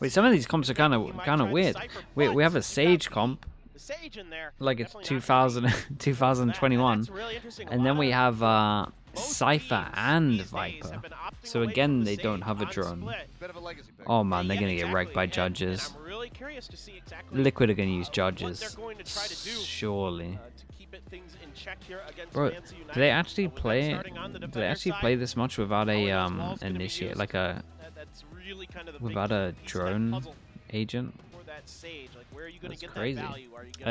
Wait, some of these comps are kind of weird. We have a Sage comp, like it's 2000, 2021, and then we have Cypher and Viper. So again, they don't have a drone. Oh man, they're gonna get wrecked by judges. Liquid are gonna use judges, surely. Bro, do they actually play? Do they actually play this much without a initiate, like without a drone agent? That's crazy.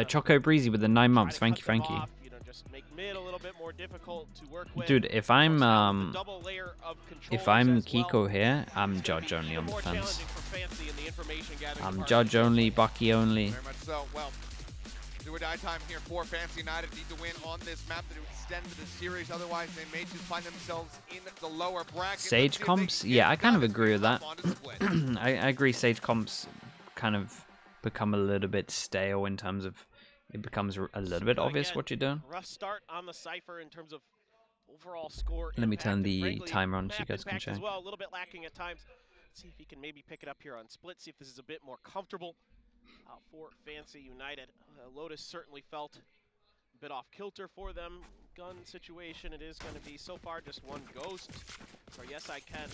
Choco Breezy with the 9 months. Thank you. Dude, if I'm Kiko here, I'm judge only on defense. I'm judge only, Bucky only. Do or die time here for Fancy United. Need to win on this map to extend the series. Otherwise, they may just find themselves in the lower bracket. Sage comps? Yeah, I kind of agree with that. I agree Sage comps kind of become a little bit stale in terms of it becomes a little bit obvious what you're doing. Rough start on the Cypher in terms of overall score. Let me turn the timer on so you guys can check. As well, a little bit lacking at times. Let's see if he can maybe pick it up here on split. See if this is a bit more comfortable. For Fancy United. Lotus certainly felt a bit off kilter for them. Gun situation, it is going to be so far just one ghost. So yes, I can.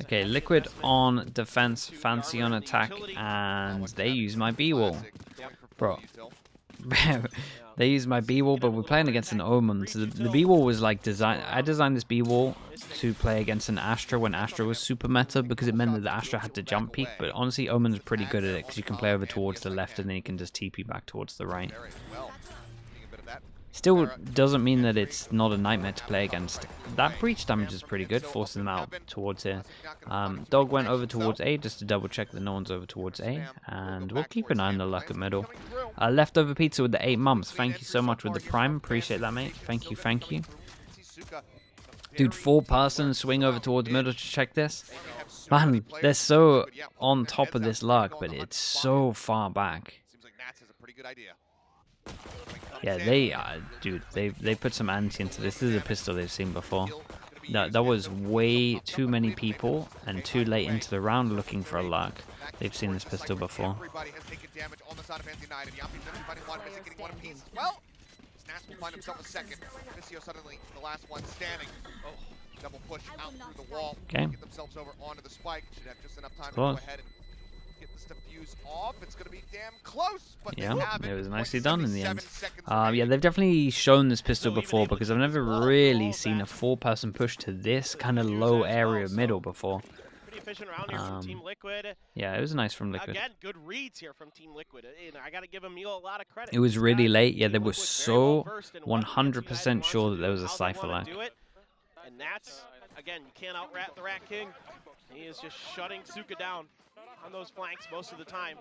Okay, Liquid on defense, Fancy on attack, and they use my B-wall. Bro. They use my B-wall, but we're playing against an Omen. So the B-wall was like designed. I designed this B-wall to play against an Astra when Astra was super meta because it meant that the Astra had to jump peek. But honestly, Omen's pretty good at it because you can play over towards the left and then you can just TP back towards the right. Still doesn't mean that it's not a nightmare to play against. That breach damage is pretty good, forcing them out towards here. Dog went over towards A just to double check that no one's over towards A, and we'll keep an eye on the luck at middle. Leftover pizza with the 8 months. Thank you so much with the prime. Appreciate that, mate. Thank you. Dude, 4-person swing over towards middle to check this. Man, they're so on top of this luck, but it's so far back. Yeah, dude, they put some ante into this. This is a pistol they've seen before. That was way too many people and too late into the round looking for a luck. They've seen this pistol before. Well, Snaps will find himself a second. Vizio suddenly the last one standing. Oh, double push out through the wall. Okay. Get themselves over onto the spike. Should have just enough time to go ahead and get this defuse off. It's going to be damn close, but yeah, it was nicely done in the end. Yeah, they've definitely shown this pistol before because I've never really seen a 4-person push to this kind of low area middle before. Efficient round here from Team Liquid. Yeah, it was nice from Liquid. Again, good reads here from Team Liquid. I got to give Emil a lot of credit. It was really late. Yeah, they were so 100% sure that there was a Cypher lag. And that's, again, you can't out-rat the Rat King. He is just shutting Suka down on those flanks most of the time.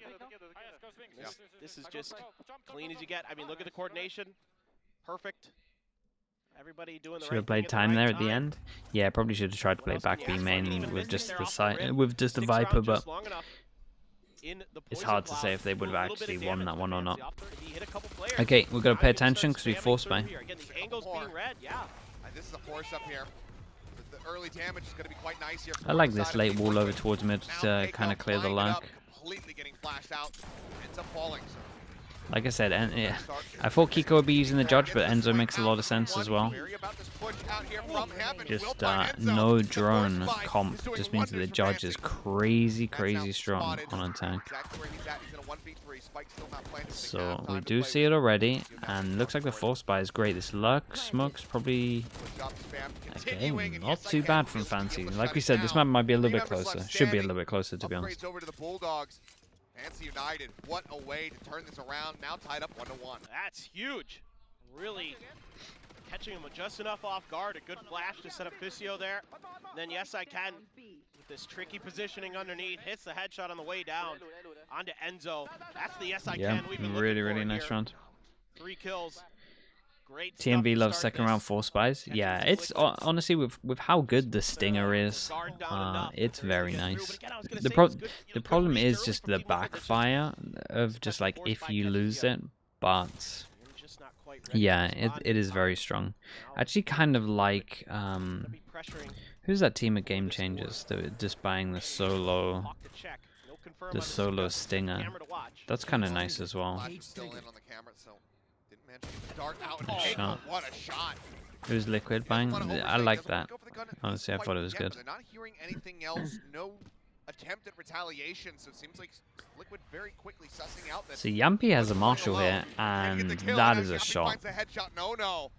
This is just clean as you get. I mean, look at the coordination. Perfect. Everybody doing the should have played time there at the end. Yeah, probably should have tried to play back B main with just the Viper, but it's hard to say if they would have actually won that one or not. Okay, we've got to pay attention because we force by. This is a force up here. The early damage is going to be quite nice here. I like this late wall over towards mid to kind of clear the luck. Completely getting flashed out. Ends up falling. Like I said, yeah, I thought Kiko would be using the Judge, but Enzo makes a lot of sense as well. Just no drone comp just means that the Judge is crazy strong on attack. So we do see it already, and looks like the force buy is great. This luck, smokes probably okay, not too bad from Fancy. Like we said, this map might be a little bit closer. Should be a little bit closer, to be honest. Fancy United, what a way to turn this around, now tied up 1-1. That's huge. Really catching him just enough off guard. A good flash to set up Vizio there. And then yes, I can. With this tricky positioning underneath, hits the headshot on the way down. Onto Enzo. That's the yes, I can. We've been really nice round. 3 kills. Great TMV loves second round force buys. Yeah, it's honestly with how good the Stinger is, it's very nice. The problem is just the backfire of just like if you lose it, but yeah, it is very strong. I actually kind of like who's that team of Game Changers that are just buying the solo No confirm the on solo Asuka stinger. camera to watch. That's kind of nice as well. Flash was still in on the camera, so didn't manage to get the dart out. Good Hey, shot. what a shot! It was liquid Doesn't bang. wanna I overthink, like doesn't wanna that. go for the gun at Honestly, I least thought it quite was yet, good. but they're not hearing anything else. No attempt at retaliation, so it seems like Liquid very quickly sussing out that. So Yampy has a Liquid Marshall alone. here, Can he and get the kill? that Now is a Yampy shot. finds the headshot. No.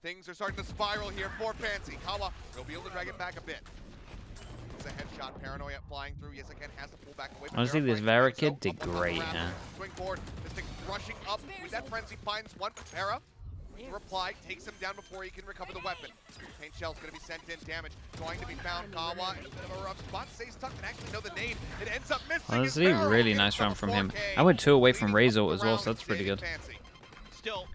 Things are starting to spiral here for Fancy. Kawa will be able to drag it back a bit. It's a headshot. Paranoia flying through. Yes, again, has to pull back away. but Honestly, Vera this finds Vera Enzo kid did up on the great, raft. yeah. Swing forward. Mystic rushing up with that frenzy. Finds one, but Vera with the reply takes him down before he can recover the weapon. Paint shell's going to be sent in. Damage going to be found. Kawa in a bit of a rough spot. Stays tucked and actually no the nade. It ends up missing. Honestly, as Vera really gets nice the round from him. 4K, I went 2 away from leading Razor up as the well, round so that's pretty and good. Fancy. Still,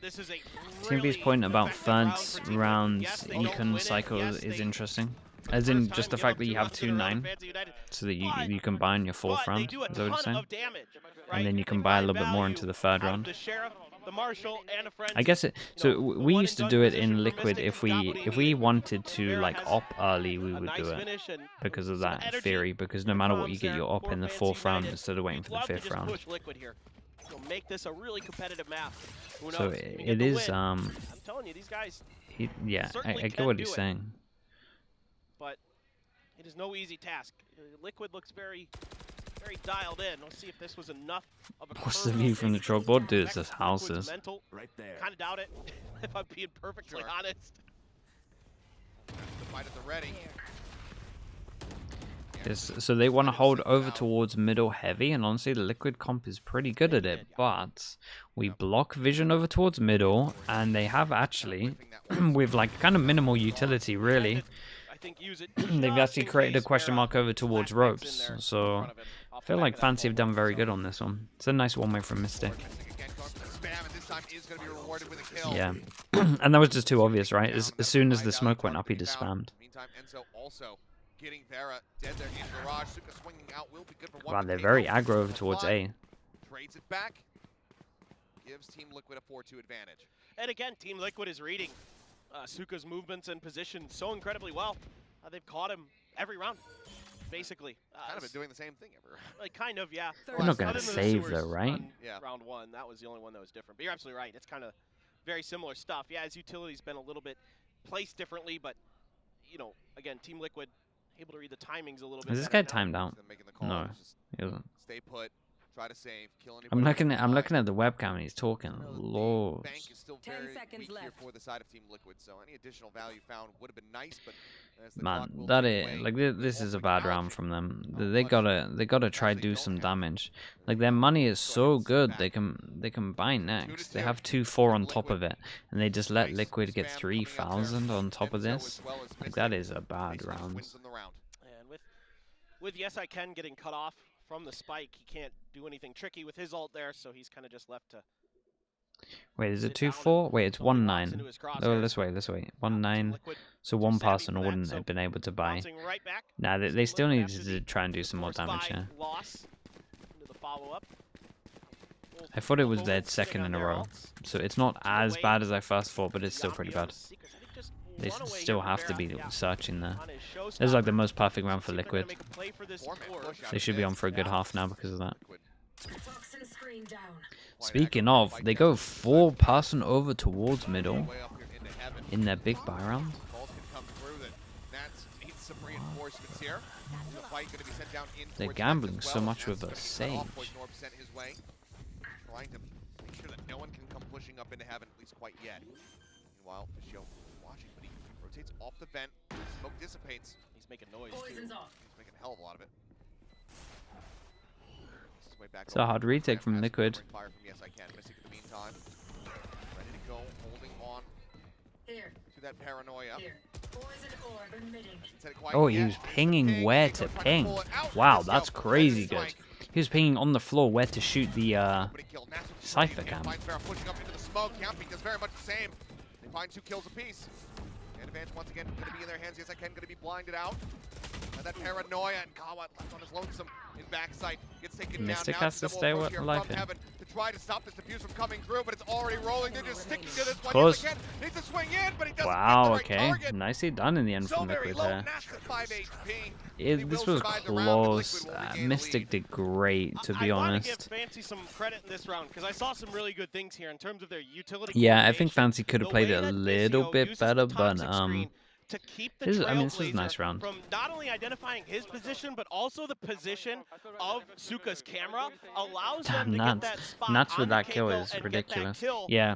this is a TMP's really point about effective third round for Team rounds Yes, they don't econ win it. cycle Yes, is they- interesting. for the As in, first just the time, fact give that you up have 2 rounds in a row to 2-9, Fancy United. so that But- you can buy in your 4th but they round. do a Is that what you're ton saying? of damage, right? And then you They can buy a find little bit more value into the 3rd out of round. the Sheriff, the Marshal, and a friend. I guess it. So You know, the we one used to and do done it in position for Liquid. Mystic If got what we he if we needed. wanted to Vera like has op early, we a would nice do it finish and because of some that energy theory. Because no matter what, you bombs get there your op for in the Fancy 4th round United. instead of waiting We'd for the love to 5th just round. push Liquid here. So make this a really competitive map. Who knows? So If you get it the is. win, I'm telling you, these guys. Yeah, certainly I get can what do he's it. saying. But it is no easy task. Liquid looks very dialed in. Let's see if this was enough of a What's the curve view from the chalkboard? Dude, it's affect just Liquid's houses. mental. Right there. Kind of doubt it, if I'm being perfectly Sure. honest. The fight at the ready. Yes, so they want to hold over towards middle heavy, and honestly, the Liquid comp is pretty good at it. But we block vision over towards middle, and they have actually, with like kind of minimal utility, really. I think use it They've just actually in created a case question Vera mark over towards flat backs in ropes. there in So front of him I off the feel back like of that Fancy have done full very so good on this one. It's a nice one-way from Mystic. Mystic again going for the spam, and this time is going to be rewarded with a kill. Yeah, and that was just too obvious, right? As soon as the smoke went up, he just spammed. Meantime, Enzo also getting Vera dead there in the garage. Suka swinging out will be good for one. Wow, but they're Keiko very aggro over on towards fly, A. Trades it back. Gives Team Liquid a 4-2 advantage. And again, Team Liquid is reading Suka's movements and position so incredibly well. They've caught him every round, basically. Kind of been doing the same thing ever. Like, kind of, yeah. They're not gonna Other than the save sewers though, right? on Yeah. Round 1, that was the only one that was different. But you're absolutely right. It's kind of very similar stuff. Yeah, his utility's been a little bit placed differently, but, you know, again, Team Liquid able to read the timings a little bit. Is this better guy now. timed out? He's making the call. No, Just he isn't. stay put. Try to save. Kill anybody. I'm looking at the webcam and he's talking. I know that the Lord. bank is still 10 very seconds weak here left. for the side of Team Liquid, so any additional value found would have been nice, but as the Man, clock will that tick is away, like this is a ultimate bad knowledge round from them. how They much gotta try they do don't some have. damage. Like their money is so good, they can buy next. They have 2-4 on top of it, and they just let Liquid get 3,000 on top of this. Like that is a bad round. And with Yes I Can getting cut off from the spike, he can't do anything tricky with his ult there, so he's kind of just left to Wait, is it sit down 2-4? Wait, it's until he walks 1-9. into his Oh, crosshairs. this way. 1-9. Liquid So one savvy person for that, wouldn't so have been able to buy. bouncing right back. Nah, they Team still Liquid need after to the try and do some more forced damage buy here. loss into the follow-up. I thought it was Both their sitting second on in a their row. ults. So it's not as away. bad as I first thought, but it's still pretty Yapi bad. on the Seekers. I think just They one away still here have from to be Vera. Yeah. searching there. On his This is like the showstopper. most perfect round for See if they're gonna Liquid. make a play for this score. They should be on for a good half now because of that. Toxin screen down. Speaking of, they go 4-person over towards middle in their big buy round. They're gambling so much with a Sage. Trying to make sure that no one can come pushing up into heaven, at least quite yet. Meanwhile, Fishio watching, but he rotates off the vent. Smoke dissipates. He's making noise Poison's too. off. He's making a hell of a lot of it. His way back It's a over. hard retake from Has Liquid. covering fire from Yes I Can. Mystic in the meantime. Ready to go, holding on Here, to that paranoia. here. Poison orb emitting. Hasn't said it quite Oh, he yet. was It's the pinging ping. where Keiko to trying ping. pull it out. Wow, Fishio that's right crazy in good. flank. He was pinging on the floor where to shoot the Nobody killed. Natsu Cypher Can't cam. find Vera pushing up into the smoke. Yampy does very much the same. They find 2 kills apiece. And advantage once again going to be in their hands. Yes I Can going to be blinded out. And that paranoia and Kawa left on his lonesome. in backside. Gets taken Mystic down. Now has to it's a stay double approach here alive from here. Heaven to try to stop this defuse from coming through, but it's already rolling. They're just sticking to this one. Close. Yes, again. Needs to swing in, but he doesn't Wow, get the right okay. target. Nicely done in the end So from very Liquid low, here. Nats at 5 HP. This was close. Mystic did great, to be I want to give honest. Fancy some credit in this round because I saw some really good things here in terms of their utility. Yeah, I coordination. think Fancy could have The played way it a that little Vizio bit uses better, the but toxic screen to keep the this is a Trailblazer nice round. from not only identifying his position but also the position of Suka's camera allows them to get that spot Nuts on with the that kill Keiko is and ridiculous. get that kill. Yeah,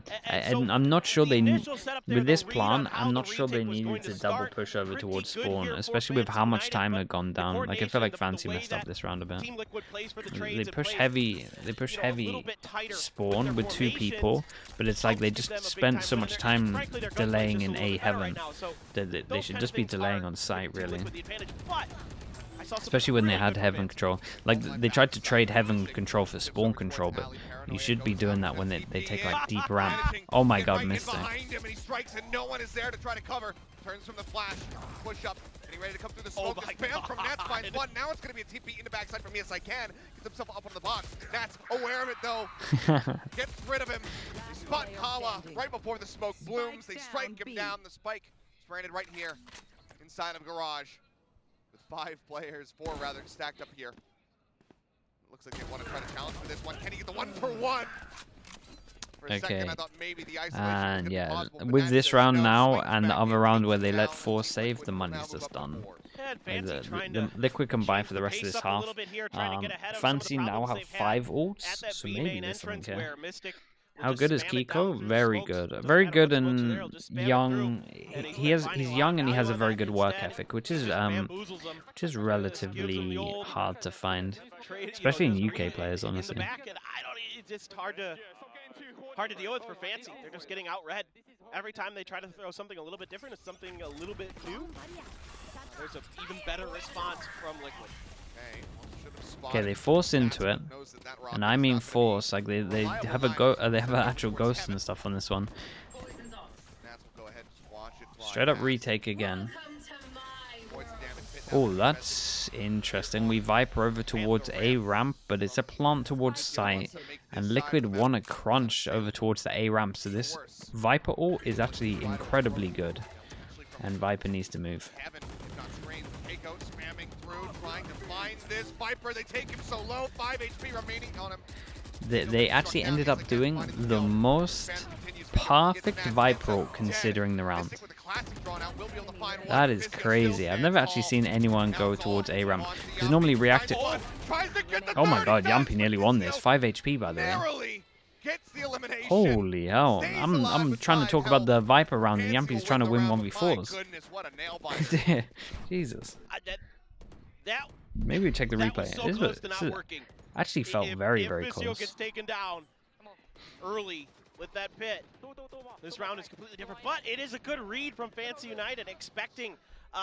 So and I'm not sure the they initial setup there, with the this read on plan. how I'm the not sure they retake was needed going to to double start, push over pretty towards good spawn, here for especially with how much Fancy time United, had gone but down. Like I feel coordination, like the Fancy way messed up that this round a bit. Team Liquid plays for the They trades and push plays, heavy. They push you know, a little heavy bit tighter with spawn their with two formations. people, but it's like they Helps just give them a big spent time so win. much They're- time frankly, their gunplay is delaying just in a A little bit better heaven. right now, so They those should kind just of be things delaying are on site, Team really. Liquid the advantage, but I saw some Especially when they really had good heaven defense. control. Like they tried to trade heaven control for spawn control, but you should be doing that when they take like deep ramp. Oh my god, missed it. Behind him and he strikes and no one is there to try to cover. Turns from the flash, push up, and he ready to come through the smoke. my Spam from Nats God. finds one. Now it's going to be a TP into backside from Yes I Can. Gets himself up on the box. Nats aware of it though. Gets rid of him. They spot Kawa right before the smoke blooms. They strike him down. The spike stranded right here inside of Garage. With 5 players, 4 rather, stacked up here. Looks like they want to try to challenge for this one. Can he get the 1-for-1? For a second, I thought maybe the isolation And could be yeah, possible, but with Nats this says round no, now swings and the back other in, round takes where him they let down. 4 Team save, Liquid the will now money's move just up on done. board. And Like, Fancy trying to Liquid can buy change for the rest of pace this up a half. little bit here, trying to get ahead of some of the Fancy now problems have they've 5 had ults, at that so B maybe main there's something entrance here. where Mystic will How just good is spam it down Kiko? through the Very smokes. good. Doesn't Very matter good what smokes are there, and he'll just spam it young. through, and He's finding a lot young of and he has value a on very that good work instead. ethic, which He is just bamboozles them. Gives them relatively the old hard to find, trade, you know, especially in just UK players, in the honestly. back, and I don't. It's just hard to deal with for Fancy. They're just getting outread. Every time they try to throw something a little bit different, it's something a little bit new. There's an even better response from Liquid. Okay, they force into it, and I mean force. Like they have a they have an actual ghost and stuff on this one. Poison's off. Straight up retake again. Welcome to my world. Oh, that's interesting. We Viper over towards A ramp, but it's a plant towards site, and Liquid want to crunch over towards the A ramp. So this Viper ult is actually incredibly good, and Viper needs to move. Heaven, if not screen, Keiko spamming through, trying to find this Viper. They take him so low, 5 HP remaining on him. They actually ended up doing the most perfect Viper ult considering the round. That is crazy. I've never actually seen anyone go towards A ramp, because normally react it. Oh my god, Yampy nearly won this. 5 HP by the way. Holy hell. I'm trying to talk about the Viper round and Yampy's trying to win 1v4s. Jesus. Maybe we check the replay. This actually felt very Vizio close. gets taken down early with that pit, this round is completely different, but it is a good read from Fancy United, expecting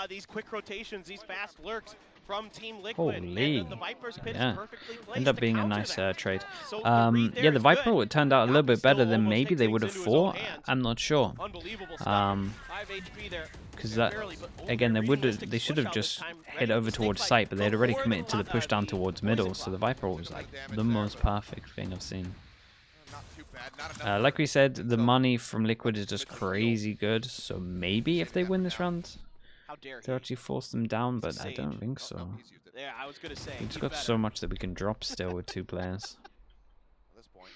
these quick rotations, these fast lurks from Team Liquid. Holy. And the Viper's pit Yeah. is perfectly placed Ended up to being a counter nice that. trade. So the read there Yeah, the is Viper good. ult turned out a little bit Yampy better still than almost maybe takes they things would have into his own thought. hands. I'm not sure. Unbelievable stuff. 5 HP there. Because that Barely, but again, reading Mystic's they should push have out this just time, hit ready over to towards snake site, but bite they'd already before committed to the push down the towards poison middle, bomb. so the Viper ult was like the most perfect thing I've seen. Not too bad, not enough. Like we said, the money from Liquid is just crazy good, so maybe if they win this round, How dare he? they'll actually force them down, but I don't think Oh, so. no, he's used it. Yeah, I was gonna say. We've just you got better. so much that we can drop still with 2 players. At this point,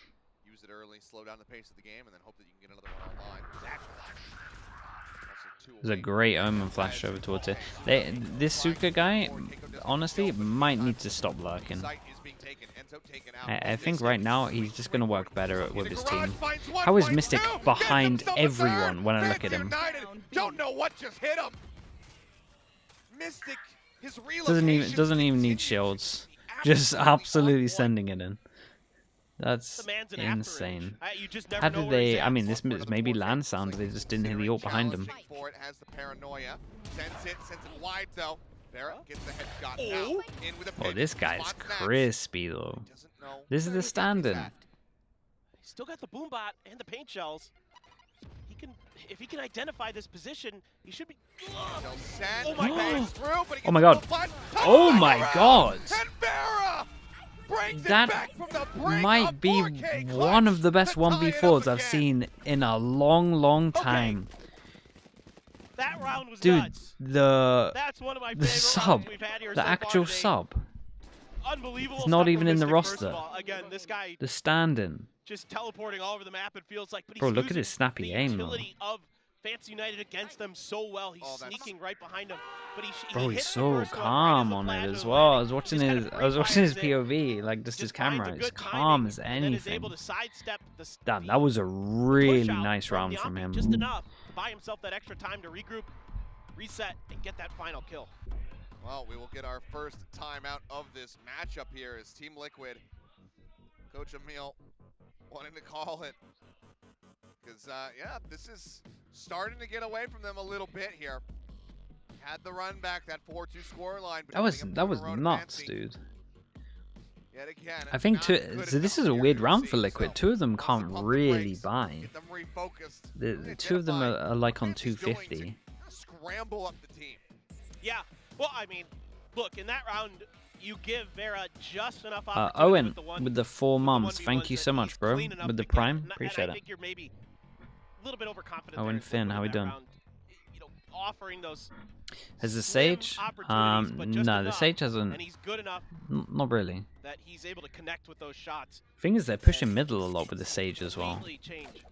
use it early, slow down the pace of the game, and then hope that you can get another one online. There's a great Omen flash over towards it. This Suka guy, honestly, might need to stop lurking. I think right now he's just going to work better with his team. How is Mystic behind everyone when I look at him? Don't know what just hit him. Mystic, his Doesn't even need shields. Just absolutely sending it in. That's The man's an insane. after-image. You just never How know did where he's they? I at. mean, this maybe land sound. They just didn't hit the ult behind him. For it has the paranoia. Sends it wide though. Barrett gets the headshot Oh. out. In with a Oh, pinch. this guy's Spots Nats. crispy though. Doesn't know. This is the standing. He's still got the boom bot and the paint shells. He can, if he can identify this position, he should be. He'll send Oh my bangs God. through, but he Oh my gets God. the flash. Oh my God. And Barra brings it That back from the brink might of be 4K one clutch of the best to tie it up 1v4s I've again. seen in a long time. That round was Dude, nuts. the That's one of my the favorite sub, rounds we've had here the so far actual today. sub, Unbelievable. it's not stuff even from in the Mystic, first roster. of all. Again, this guy the stand-in. just teleporting all over the map, it feels like, but he's Bro, look at using his snappy the aim, though. utility of Fancy United against them so well. He's sneaking right behind them, but he Bro, he's hits the so first one calm right on as it the as flash well. I landing. was watching Just his, kind I of was watching his pre-fires POV, like just his finds a camera. It's good calm timing, as and then is able anything. to sidestep the Damn, that was a push really out nice from round from Yampi, him. just enough to buy himself that extra time to regroup, reset, and get that final kill. Well, we will get our first timeout of this matchup here as Team Liquid, Coach Emil, wanting to call it. Because, yeah, this is starting to get away from them a little bit here. Had the run back, that 4-2 score line. That was nuts, dude. Yet again, I think not two. good So this enough is a here, weird you round see. for Liquid. So, Two of them wants to can't pump the really brakes, buy. Get them refocused. The two of them are like on Fancy's doing 250. to scramble up the team. Yeah, well, I mean, look, in that round, you give Vera just enough opportunity Owen with with the 4 the months. 1v1s Thank you that so he's much, bro. clean enough With the to get. prime, And appreciate I it. think you're maybe a little bit overconfident. Owen there Finn, how we in that doing? round. You know, offering those Has the slim Sage? opportunities, but just No, the enough, Sage hasn't. and he's good enough Not really. that he's able to connect with those shots. Thing is, they're pushing middle a lot with the Sage as well. Completely change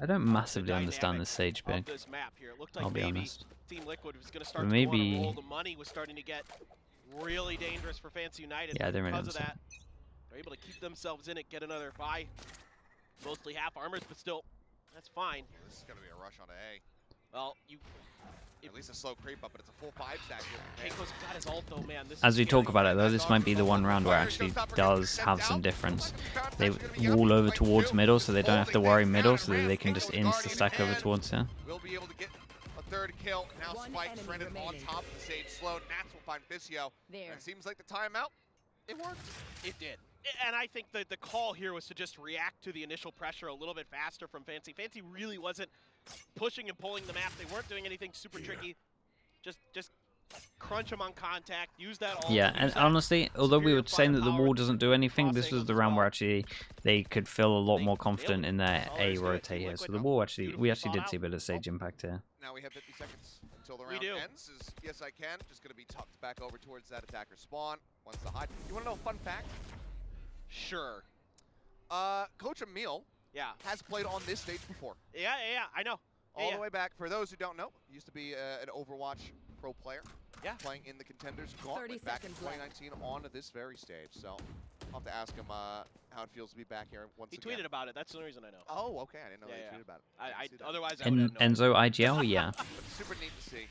I don't the massively understand dynamic the Sage of pick. this map here. It looked like I'll be maybe honest. Team Liquid was going to start But to go on a maybe- roll. The money was starting to get really dangerous for Fancy United. Yeah, I didn't really because of that. understand. They're able to keep themselves in it, get another buy. Mostly half armors, but still, that's fine. This is going to be a rush on A. Well, you At least a slow creep up, but it's a full 5 stack here. Keiko's got his ult though, man. This As is we scary. talk about it though, this might be the one round where it actually does have some difference. They wall over towards middle, so they don't have to worry middle, so that they can just insta-stack over towards here. Will be able to get a third kill. Now One Spike enemy shredded on remaining. top of the Sage slow. Nats will find Visio. There. It seems like the timeout, it worked. It did. And I think that the call here was to just react to the initial pressure a little bit faster from Fancy. Fancy really wasn't pushing and pulling the map. They weren't doing anything super tricky. Just crunch them on contact, use that ult. Yeah, use and that honestly, although we were saying that the firepower wall doesn't do anything, this cross was the angles as round where well. actually they could feel a lot They more nailed confident it. in their Oh, A there's good. rotate Team here. So Liquid the wall actually, we beautifully actually did thought see a out. bit of Sage impact here. Now we have 50 seconds until the We round do. ends. Is yes, I can. Just going to be tucked back over towards that attacker spawn. Once the hide. You want to know a fun fact? Sure. Coach Emil Yeah. has played on this stage before. Yeah, I know. All Yeah. the way back. For those who don't know, he used to be an Overwatch pro player. Yeah. Playing in the Contenders 30 Gauntlet back in seconds left. 2019 on this very stage. So I'll have to ask him how it feels to be back here once He again. tweeted about it. That's the only reason I know. Oh, okay. I didn't know Yeah, they yeah. tweeted about it. Didn't see that. Otherwise, I would have no Enzo IGL, yeah. But it's super neat to see.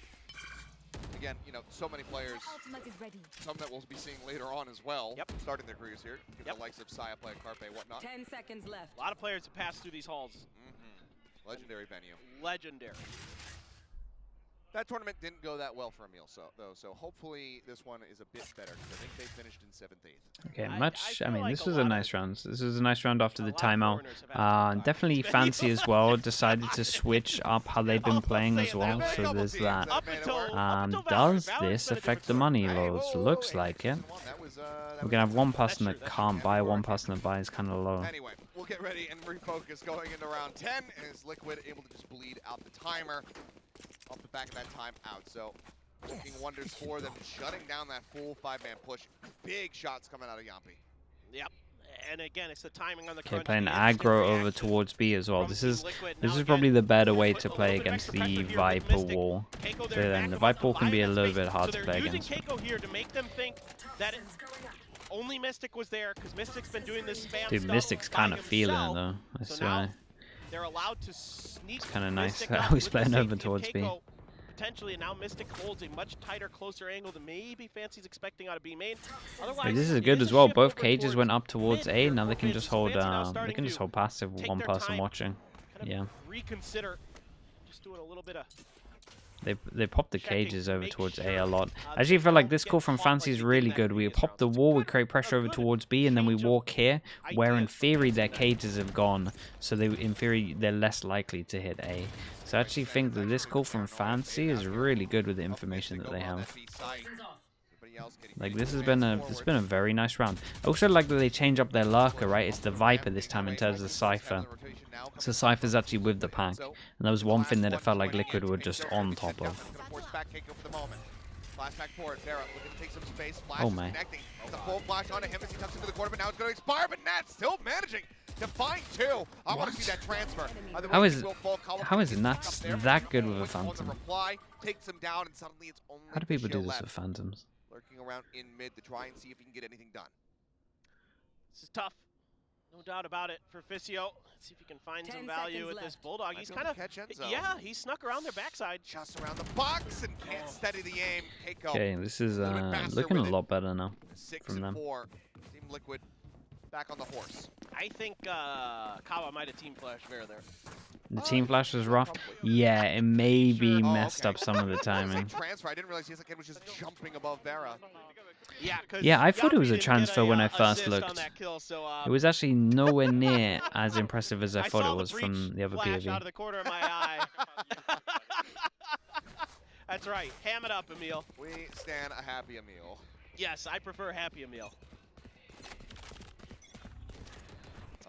Again, you know, so many players, Ultimate is ready. some that we'll be seeing later on as well, Yep. starting their careers here. Yep. The likes of Saya playing Carpe, whatnot. 10 seconds left. A lot of players have passed through these halls. Legendary venue. Legendary. That tournament didn't go that well for Emil, so hopefully this one is a bit better, because I think they finished in 7th, 8th. Okay, I much. I feel mean, like this a was a lot nice of- round. This was a nice round after A the lot of timeout. foreigners have had a tough time Definitely with this venue. Fancy as well. Decided to switch up how they've been playing as well. There's a So couple there's teams that. Up made it until- work. up until Valor. Does Valor's this been a affect the different money Hey, loads? whoa, Looks hey, like it. that was, that We're was gonna have one That's person true, that that's can't true. buy, one person that buys kind of low. Anyway, we'll get ready and refocus going into round 10. Is Liquid able to just bleed out the timer off the back of that timeout? So, working wonders for them, shutting down that full 5-man push. Big shots coming out of Yampi. Yep. And again, it's the timing on the Okay, crunch. playing the instant aggro over reaction towards B as well. from This Team is Liquid. this Now is again, probably the better way with to a play little bit of against extra the pressure here with Viper Mystic. wall. Keiko So there then back the up Viper off wall can be a that little space. bit hard So to they're play using against. Keiko here to make them think that only Mystic was there, because Mystic's been doing this spam Dude, stuff Mystic's by kind of feeling it himself. though. I So swear. now they're allowed to sneak. It's kinda nice Mystic how up he's with playing the over safety of towards B. Keiko, potentially, and now Mystic holds a much tighter, closer angle than maybe Fancy's expecting out of B main. Otherwise, Hey, this is it good a as well. shift Both over cages towards went up towards mid A. here Now they for can Fancy. just So hold. Fancy now They starting can just to hold passive with take one their person time, watching. kind of Yeah. reconsider. Just doing a little bit of. They popped the Checking, cages over make towards A sure, a lot. they Actually, I feel like don't this get call from caught like Fancy is they did in really that good. We previous pop the round. So wall, we good- create pressure a over good towards B, and then we change of walk here, where in idea from theory Fancy their United. cages have gone. So they, in theory, they're less likely to hit A. So I actually think that this call from Fancy is really good with the information that they have. Poison's off. Like this has been a very nice round. I also like that they change up their lurker, right? It's the Viper this time in terms of Cypher. So Cypher's actually with the pack, and that was one thing that it felt like Liquid were just on top of. Flashback forward, Vera looking to take some space. Flash Oh is my. connecting. The full flash onto him as he tucks into the corner, but now it's going to expire. But Nat still managing to find two. I want to see that transfer. How is Nat that good with a Phantom? Takes him down, and suddenly it's only How do people do this with Phantoms? lurking around in mid to try and see if he can get anything done. This is tough. No doubt about it for Fisio. Let's see if he can find some value with this Bulldog. He's kind of, yeah, he snuck around their backside. Just around the box and can't steady the aim. Keiko. Okay, this is looking a lot better now from them. 6-4. Team Liquid back on the horse. I think Kawa might have team flash Vera there. The team flash was rough. Yeah, it maybe messed up some of the timing. Transfer. I didn't realize he was just jumping above Vera. Yeah, I thought it was a transfer when I first looked. Kill, so, It was actually nowhere near as impressive as I thought it was from the other flash out POV. of the corner of my eye. That's right. Ham it up, Emil. We stand a happy Emil. Yes, I prefer Happy Emil.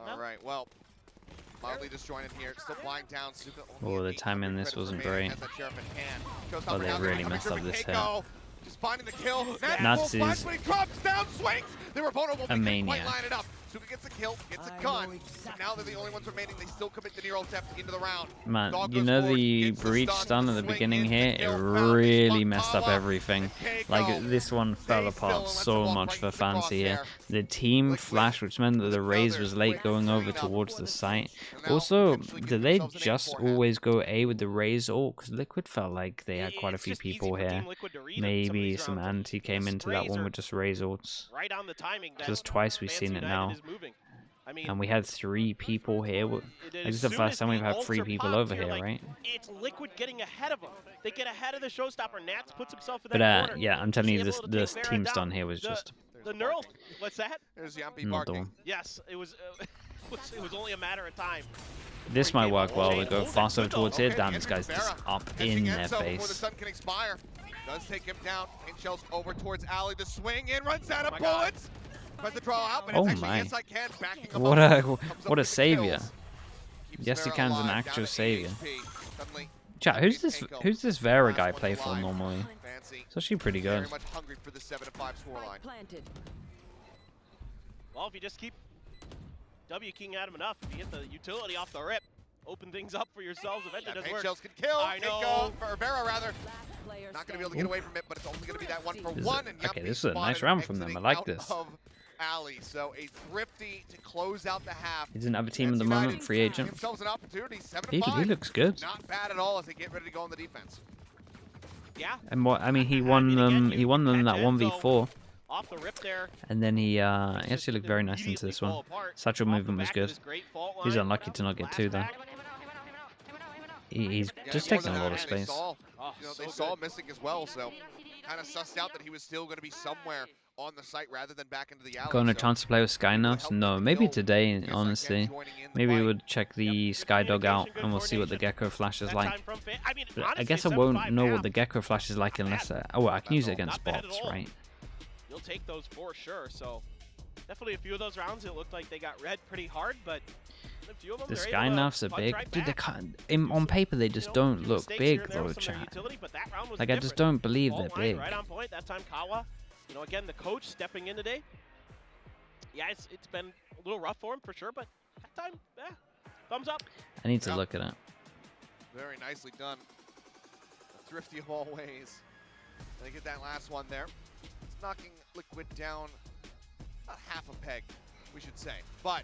All right, well, mildly disjointed here. Still flying down. Oh, the timing in this wasn't great. Oh, they really messed up this hit. Just finding the kill. Nuts is when he drops down, swings. They were vulnerable. a maniac. Line it up. Suka gets a kill, gets a gun. And now they're the only ones remaining. They still commit the Nero theft into the round. Man, you know the breach stun at the beginning here? It really messed up everything. Like, this one fell apart so much for Fancy here. The team flash, which meant that the Raze was late going over towards the site. Also, did they just always go A with the Raze ult? Because Liquid felt like they had quite a few people here. Maybe some anti came into that one with just Raze ults. Just twice we've seen it now. And we had 3 people here. This is the first time we've had 3 people over here, right? It's Liquid getting ahead of them. They get ahead of the showstopper. Nats puts himself in that corner. Yeah, I'm telling you, this team stun here was just... The neural... What's that? There's Yampi not the barking. one. Yes, it was only a matter of time. This might work well. We go fast over towards here. Damn, this guy's just up in their The face. sun can expire. Does take him down. Paint shells over towards Alley. The swing in, runs out of bullets. Tries to draw out, but Oh it's my. actually yes, I can, backing him What up. what a savior. Keeps Yes, he Vera can's an alive, actual down to savior. HP. Suddenly, Chat, who's this Vera guy play for Fancy. normally? It's actually pretty good. Very much hungry for the 7-5 scoreline. Well, if you just keep W King at him enough, if you get the utility off the rip, open things up for yourselves, eventually it does Paint work. shells can kill. I know. For Vera, rather. Not going to be able to get away from it, but it's only going to be that 1-for-1. And Okay, Yumpi this is a nice spotted round from them. I exiting like out this. of Alley. So a Thrifty to close out the half. He's in other team at the Fancy moment, United free agent. themselves an opportunity. 7-5. He looks good. Not bad at all as they get ready to go on the defense. Yeah. And what I mean, he won them. He won them that 1v4, Off the rip there. and then he actually looked very nice into this one. Satchel movement was good. He's unlucky to not get 2 though. He's Yeah, just he taking a wasn't lot of happy. They space. saw, Oh, they so saw good. missing as well, so kind of sussed out that he was still going to be somewhere on the site rather than back into the alley. Got a so chance to play with Skynuffs? No, maybe today, honestly. Maybe we would check the Skydog out and we'll see what the Gecko Flash is like. But I guess I won't know what the Gecko Flash is like unless oh, I can use it against bots, right? You'll take those for sure, so definitely a few of those rounds it looked like they got read pretty hard, but a few of them The they're Sky able to Nuffs are punch big. right Dude, they back. can't. On paper, they just don't Few look mistakes here big and there though, with some of their chat. utility, but that round was Like, I just different. don't believe Fault they're line big. Right on point. That time Kawa, again the coach stepping in today. Yeah, it's been a little rough for him for sure, but that time, thumbs up. I need to look at it. Very nicely done. Thrifty of all ways. They get that last one there. It's knocking Liquid down about half a peg, we should say. But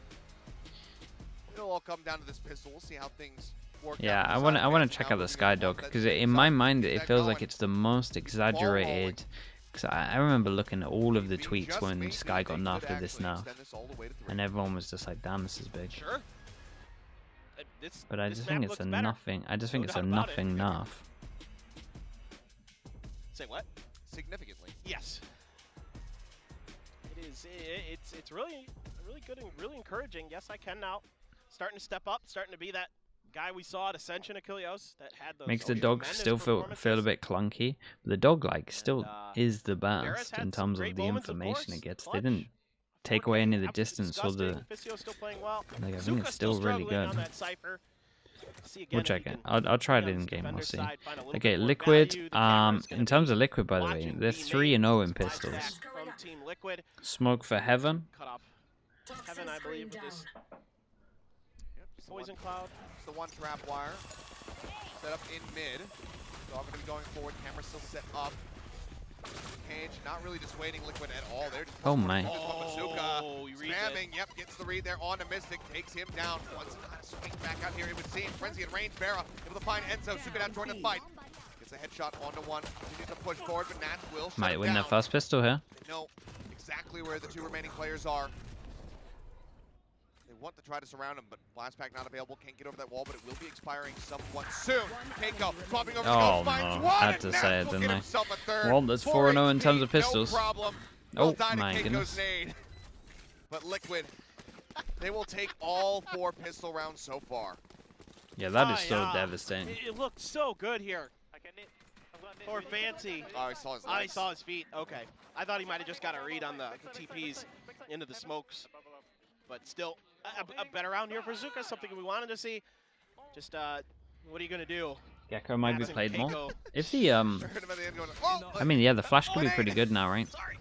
it'll all come down to this pistol. We'll see how things work Yeah, out. I want to check out the Skydog because in my mind it feels like it's the most exaggerated. Because I remember looking at all of the tweets when Sky got nerfed with this nerf, and everyone was just like, "Damn, this is big." Sure. But I This just map think it's looks a better. nothing. I just think No it's a doubt about it. nothing nerf. Say what? Significantly. Yes. It is. It's really good and really encouraging. Yes, I can now. Starting to step up. Starting to be that guy we saw at Ascension, Achilleos, that had those Makes the dog tremendous still feel a performances. bit clunky. But the dog like still is the Barrett's best had in some terms great of the moments, of information course. it gets. They Clutch. didn't take 4K, away any of the absolutely distance or the. disgusting. Fisio still playing well. Like, I think Zuka's it's still really struggling good. on that Cypher. See again We'll if check he it. can I'll try it be on in this game. We'll defender's see. side, find a little Okay, bit more Liquid. value. The camera's gonna In terms be of Liquid, by the way, watching they're B 3-0 in main. pistols. Back from Team Liquid. Smoke for Heaven. Cut off Heaven, I believe, with this Poison Cloud. It's the one trap wire. Set up in mid. Dog gonna be going forward. Camera still set up. Cage not really dissuading Liquid at all. They're just Oh my. Oh, he reads it. spamming. Yep, gets the read there on to Mystic. Takes him down. Wants to kind of swing back out here. It would seem. Frenzy at range. Vera able to find Enzo. Suka now joining the fight. Gets a headshot onto one. Continues to push forward, but Nats will shut Might him win down. their first pistol here. They know exactly where the two remaining players are. They want to try to surround him, but Blast Pack not available. Can't get over that wall, but it will be expiring somewhat soon. Keiko swapping over to Oh, go, finds no. one, Had and to Nats say it, will didn't get I? himself a third. Well, that's 4-0 in terms of pistols. No problem. Oh, Will die to my Keiko's goodness. nade. But Liquid, they will take all 4 pistol rounds so far. Yeah, that is Oh, so yeah. devastating. It looked so good here. Or Fancy. Oh, he saw his Oh, he legs. saw his feet. Okay. I thought he might have just got a read on the TPs into the smokes. But still, a better round here for Zuka. Something we wanted to see. Just, what are you going to do? Gecko might be Nats and played more. Keiko. If the Heard him at the end going, oh, I mean, yeah, the flash could be pretty good now, right? Sorry.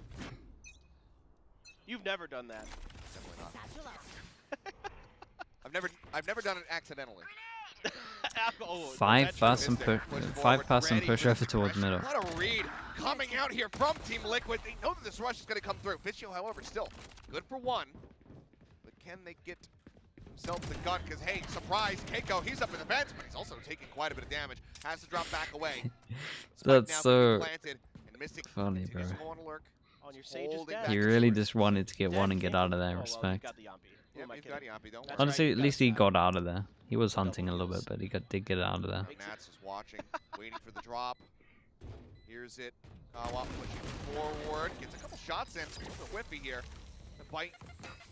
You've never done that. Definitely not. I've never done it accidentally. Oh, Five-person Ready push for over the towards progression. middle. What a read coming out here from Team Liquid. They know that this rush is going to come through. Fisio, however, still good for one. But can they get themselves the gun? Because, hey, surprise, Keiko, he's up in the fence, but he's also taking quite a bit of damage. Has to drop back away. That's Spike now so can be planted, and Mystic funny, continues bro. to go on alert. On your Sage's Holding deck. back He the really sword. just wanted to get one and get out of there, Oh, well, respect. you've got the Yampi. Who Yep, am I he's kidding? got Yampi, don't That's worry. Honestly, right, at you least got he that. got out of there. He was Double hunting a little bit, kills. but he did get out of there. Nats is watching, waiting for the drop. Here's it. Kawa pushing forward. Gets a couple shots in. Super whiffy here. The bite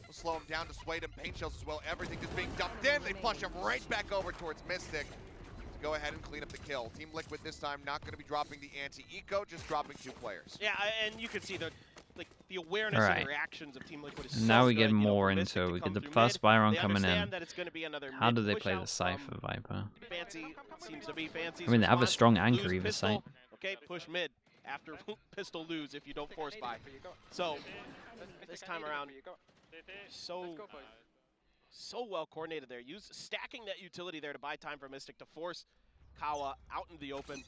will slow him down, dissuade him. Paint shells as well. Everything is being dumped in. They flush him right back over towards Mystic to go ahead and clean up the kill. Team Liquid this time not going to be dropping the anti-eco, just dropping 2 players. Yeah, and you can see the awareness and Alright. the reactions of Team Liquid is And so now we good, get you know, more for Mystic into to we come get the through first mid. Byron They coming understand in. that it's going to be another How mid do they push play out the from Cypher Viper? Fancy seems to be Fancy's I mean, they have a response. strong anchor Lose either pistol. side. Okay, push mid after pistol lose if you don't force buy. So this time around, so well coordinated there. Stacking that utility there to buy time for Mystic to force Kawa out in the open,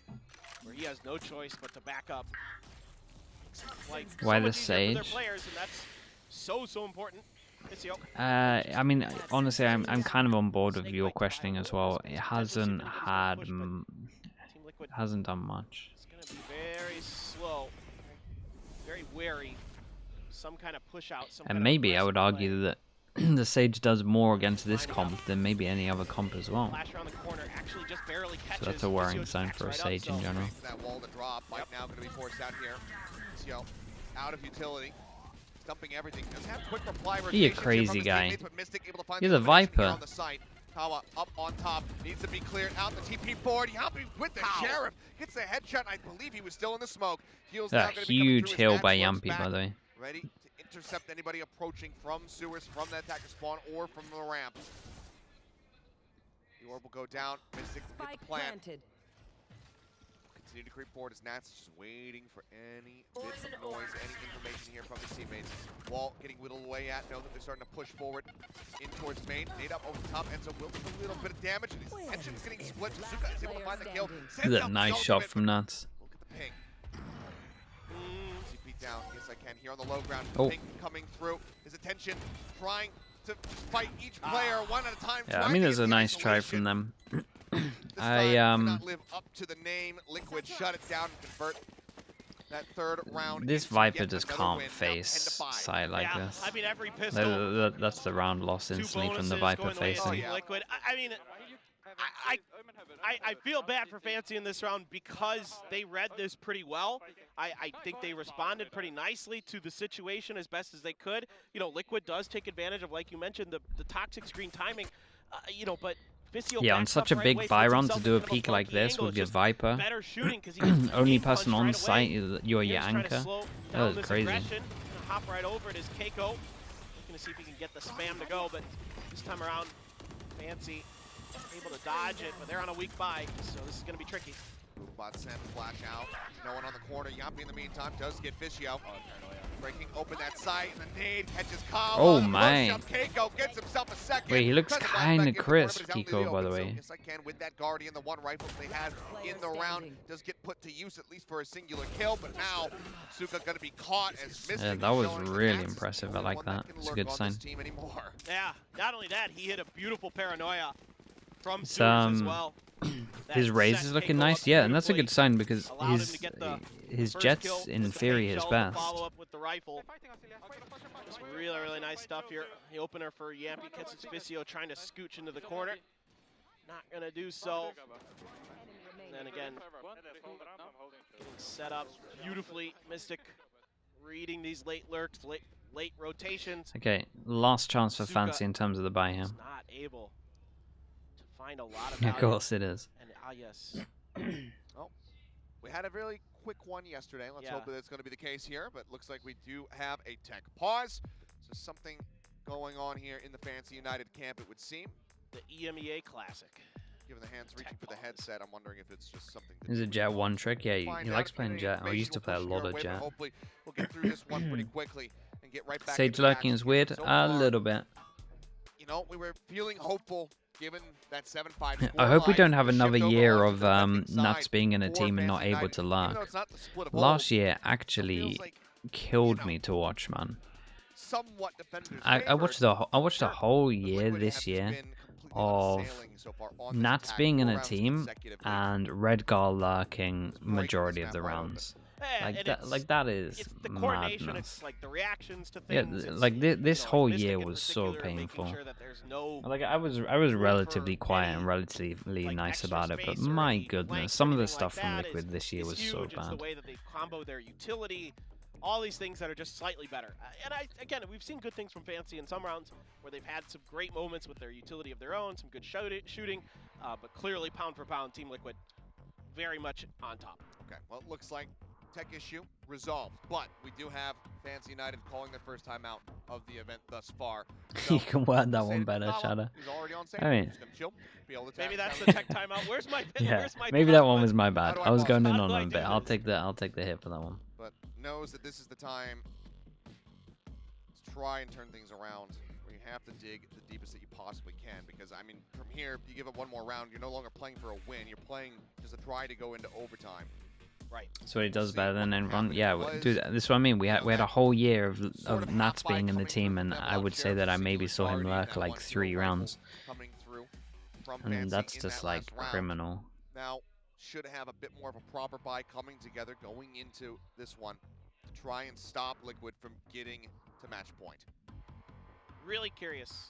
where he has no choice but to back up. Like, Why so the much easier for their Sage? players, and that's so important. Fisio. I mean, honestly, I'm kind of on board with your questioning as well. It hasn't Team Liquid hasn't done much. is going to be very slow, very wary. Some kind of push out. Some kind And of maybe I aggressive would play. argue that the Sage does more against this comp than maybe any other comp as well. Flash around the corner, actually just barely catches. So that's a worrying Fisio sign backs for a right up, Sage in so- general. For that wall to drop. Bite now going to be forced out here. Fisio out of utility. Dumping everything. Doesn't have quick reply. He a rotations here crazy from his guy. teammates, but Mystic able to find He's the a elimination here Viper. on the site. Kawa up on top. Needs to be cleared out. The TP forward. Yampi with the Sheriff. Gets the headshot. I believe he was still in the smoke. Heals now That gonna be coming huge through as heal Nats by runs Yampi, back, by the way. ready to intercept anybody approaching from sewers, from that attacker spawn, or from the ramp. The orb will go down. Mystic will get the plant. planted. Continue to creep forward as Nats is just waiting for any bit of noise, any information here from his teammates. Wall getting whittled away at. Know that they're starting to push forward in towards main. Nade up over the top. Enzo will do a little bit of damage, and his attention is getting split. Suzuka is able to find the kill. Sends That out the nice shot ultimate, from Nuts. Look at the ping. CP down. Yes, I can. Here on the low ground. Oh. Ping coming through. His attention trying to just fight each player one at a time. Yeah, I trying mean, to there's get a the nice try isolation. from them. This I time did not live up to the name. Liquid shut it down and convert that third round. This into Viper yet just another can't win, now face 10-5. side like yeah, this. I mean, every pistol. That's the round lost Two instantly from the bonuses Viper going the way of facing. Team Liquid. I mean, I feel bad for Fancy in this round because they read this pretty well. I think they responded pretty nicely to the situation as best as they could. You know, Liquid does take advantage of, like you mentioned, the toxic screen timing. You know, but Fissio Yeah, on backs such up a right big away, buy puts round himself to do a in kind of peak like funky this angle. with It's your just Viper, better shooting 'cause he can only game punch person on right site, away. you're your Here's trying to anchor. slow That down was this crazy. aggression. Gonna hop right over it is Keiko. Looking to see if he can get the spam to go, but this time around, Fancy able to dodge it, but they're on a weak buy, so this is gonna be tricky. Bot send, flash out. No one on the corner. Yampi in the meantime does get Fissio. Breaking open that site, and the nade catches Kawa. Oh my. Push up, Keiko gets himself a second. Wait, he looks Tries to blast kinda back into the corner, crisp, but he's out in the Kiko, by open. the So, way. yes, I can with that Guardian, the one rifle they had in the round does get put to use at least for a singular kill, but now Suka gonna be caught as Mystic. Yeah, that was showing really that's impressive. the I like only one that. can It's a lurk good on sign. this team anymore. Yeah, not only that, he hit a beautiful paranoia from It's, Sewers as well. His That raise set is looking Keiko nice, up yeah, and that's a beautifully. good sign because Allowed him to get the his first Jet's kill, in gets the theory paint his shell to best. Follow up with the rifle. Just really, really nice stuff here. The opener for Yampi catches Fissio trying to scooch into the corner. Not gonna do so. And then again, getting set up beautifully. Mystic reading these late lurks, late rotations. Okay, last chance for Suka Fancy in terms of the buy here. is not able to find a lot of Of value. course it is. And yes, We had a really quick one yesterday. Let's Yeah. hope that it's going to be the case here, but looks like we do have a tech pause. So something going on here in the Fancy United camp, it would seem. the EMEA Classic. Given the hands reaching Tech for the pause. headset, I'm wondering if it's just something to Is a do Jet with one trick? Yeah, he find likes out. playing Any Jet. I used to information play a will push lot your of way, but Jet. hopefully we'll get through this one pretty quickly and get right back Sage into the lurking action is here. weird, So a far, little bit. You know, we were feeling hopeful given that 7-5 I hope we scoreline, don't have the shift another over year onto of the defending Nuts side being in a for team and not Fancy able United. to Even lurk. though it's not the split of Last holes, year it actually feels like killed me to watch, man. somewhat defenders I watched the whole year Liquid this have year just been completely of unsailing so far on this Nats attack, being in 4 a rounds team consecutively. and Redgar lurking Just breaking majority this of the map wide open. rounds. Yeah, and Like that is it's the coordination, madness. it's like the reactions to Yeah, things. it's, like this you know, like whole Mystic year in was so particular, making painful. sure that there's no Like I was room relatively for quiet any, and relatively like, nice extra about it, but space or my any goodness, flanks or some of the anything like stuff from that Liquid this year is was huge. so It's the bad. way that they combo their utility, all these things that are just slightly better. And again, we've seen good things from Fancy in some rounds where they've had some great moments with their utility of their own, some good shooting, but clearly pound for pound, Team Liquid very much on top. Okay, well, it looks like tech issue resolved, but we do have Fancy United calling their first timeout of the event thus far. You can word that say one to better, Kawa, Shadow. who's already on stage, I mean- just gonna chill, be able to Maybe tap that's down the tech timeout. Where's my Yeah, where's my maybe pause that one was button? my bad. do I I was pause? going in How on do I a do bit. I'll this? take the hit for that one. but knows that this is the time to try and turn things around. Where you have to dig the deepest that you possibly can, because I mean, from here, you give it one more round, you're no longer playing for a win. You're playing just to try to go into overtime. Right. So he does See better than what everyone. happened. Yeah, It was, dude, this is what I mean. We had a whole year of sort of Nats half-by being in the coming team, through and from I them would out say here, that I maybe singular saw him Guardian, lurk that like one 3 dual rounds, rifle coming through from and Fancy that's in just that like last round. criminal. Now, should have a bit more of a proper buy coming together going into this one to try and stop Liquid from getting to match point. Really curious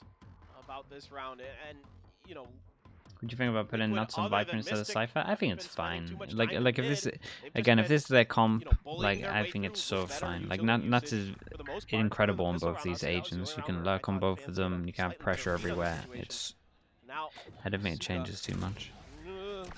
about this round, and you know, What do you think about putting Liquid, Nuts on other Viper than instead of Mystic, Cypher? I think been it's spending fine. too much Like time in if this mid. They've just again, if been, this is their comp, you know, bullying like their I way think it's through so with better fine. Like utility Nuts is usage for the most part. incredible on This both round, these honestly, that was the agents. only You round can where I lurk on thought both Fancy of had a them. You can have slightly pressure better read on the everywhere. situation. It's Now, I don't think it Suka, changes too much.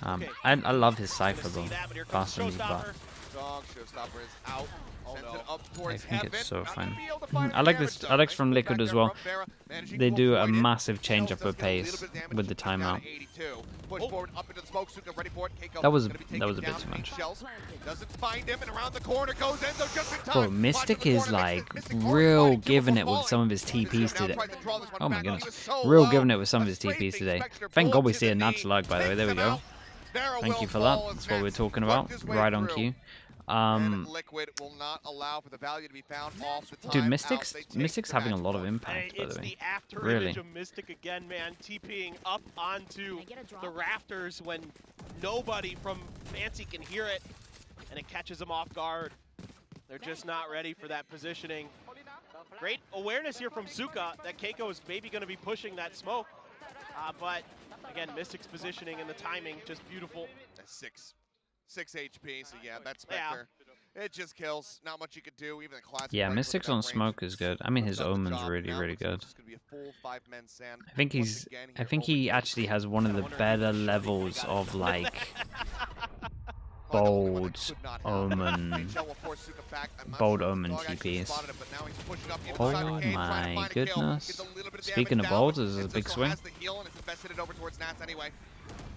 okay. I love his Gonna Cypher see though. that, but here comes Faster than you Showstopper. Dog Showstopper is out. Sends it up I towards think heaven. it's so Not gonna fine. be able to find I any like damage, this. though. I like Nice from move Liquid back as there well. from Vera, managing They to do a avoid it. massive change Shells up of does get a little pace bit of damage, with the keeps it down timeout. to 82. Push forward up into the smoke. Suka ready for it. Keiko That was gonna be a taken bit down too beneath much. Shells. Doesn't find him, and around the corner goes Enzo just in time. Bro, Watching Mystic the is corner, makes like it. Mystic already real finding two giving before it with falling. some of his Fissio TPs now today. tries to draw this one Oh my back, but he goodness. was so Real low. giving it with some of A his straight TPs big today. Spectre Thank God bullet we to see the a Nats knee, lug, by the way. takes There we him go. out. Vera Thank will you for fall that. as That's what we're Vince talking about. worked his way Right on through. cue. And Liquid will not allow for the value to be found off the time Dude, out. Mystic's They take Mystic's the having a match lot of point. impact, by It's the way. the after Really. image of Mystic again, man. TPing up onto Can I get a drop? the rafters when nobody from Fancy can hear it, and it catches them off guard. They're just not ready for that positioning. Great awareness here from Suka that Keiko is maybe going to be pushing that smoke. But again, Mystic's positioning and the timing just beautiful. That's 6 HP, so yeah, that Spectre It just kills. Not much you could do. Even the classic. Yeah, right Mystics click on out range smoke is good. I mean, would've his done the omen's job. really, Now really looks like good. it's just gonna be a full 5-man sand. I think Once he's. again I here, think he opening actually has one of the better levels of like Oh, the only one that bold could not have. omen, HL will force Suka back. I'm not bold sure if the omen dog actually TPs. spotted it, but now he's pushing up the Oh inside arcade, trying to my find a kill. Gets goodness! a little bit of Speaking damage of down, bold, but this is a big Enzo swing. has the heal and has invested it over towards Nats anyway.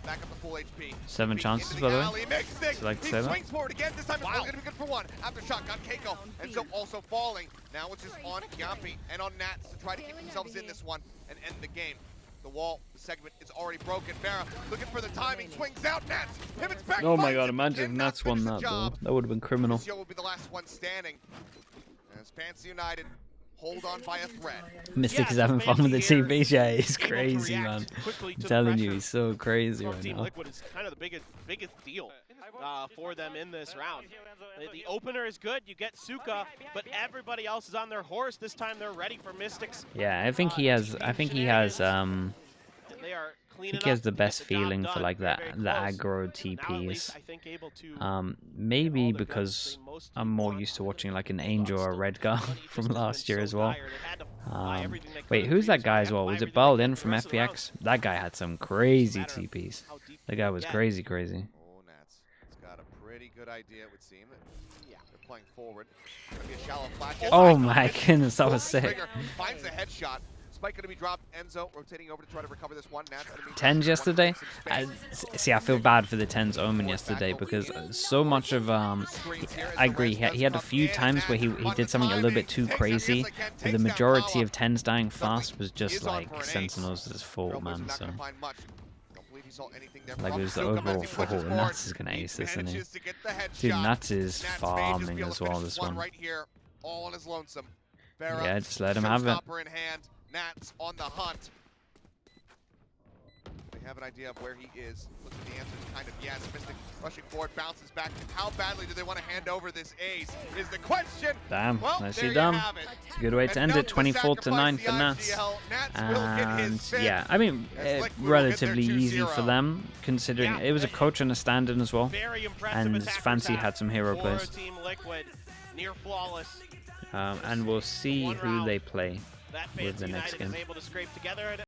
Back up to full HP. 7 Beat chances, into by the way. alley, makes six. So like to He say that. swings forward again. This time it's only going to be good for one. After shot, got Keiko. Enzo also falling. Now it's just on Yampi and on Nats to try to keep themselves in this one and end the game. The wall, the segment is already broken. Farah looking for the timing, swings out. Nats pivots back. Oh my finds god! it, Imagine if cannot Nats won finish the that though. job. That would have been criminal. This will be the last one standing. As Fancy United hold on by a thread. Mystic is Yeah, having fun with the Fancy TP. Yeah, he's able to crazy, react man. quickly to I'm the telling you, pressure he's so crazy from right Team now. Liquid is kind of the biggest deal for them in this round. The opener is good. You get Suka, but everybody else is on their horse. This time they're ready for Mystics. Yeah, I think he has. I think he has. And they are I cleaning think he has up the to get best job feeling for done. like that Very, the very close. aggro Now at least, TPs. I think able to Maybe all their because guns they most I'm more want. used to watching like an Angel or a Redgar from last year as well. Wait, Wait, who's that guy as well? Was it Berlin from FPX? That guy had some crazy TPs. That guy was crazy, crazy. Oh, Nats. It's got a pretty good idea, it would seem. Yeah, they're playing forward. Gonna be a shallow flash. Oh my goodness, that was sick. Trigger finds a headshot. Spike gonna be dropped. Enzo rotating over to try to recover this one. Nats gonna be 10s yesterday. See, I feel bad for the 10s omen yesterday because so much of I agree. He had a few times where he did something a little bit too crazy, but the majority of 10s dying fast was just like Sentinels' fault, man. So like it was the overall fault. Nats is gonna ace this, isn't he? Dude, Nats is farming as well. This one. Right here, all on his lonesome. Yeah, just let him have it. In hand. Nats on the hunt. They have an idea of where he is. Looks like the answer is kind of yes. Mystic rushing forward, bounces back. How badly do they want to hand over this ace is the question. Damn, well, nicely done. It's a good way to end it. 24-9 for Nats. And yeah, I mean, relatively easy for them, considering it was a coach and a stand-in as well. And Fancy had some hero plays. And we'll see who they play with the next game.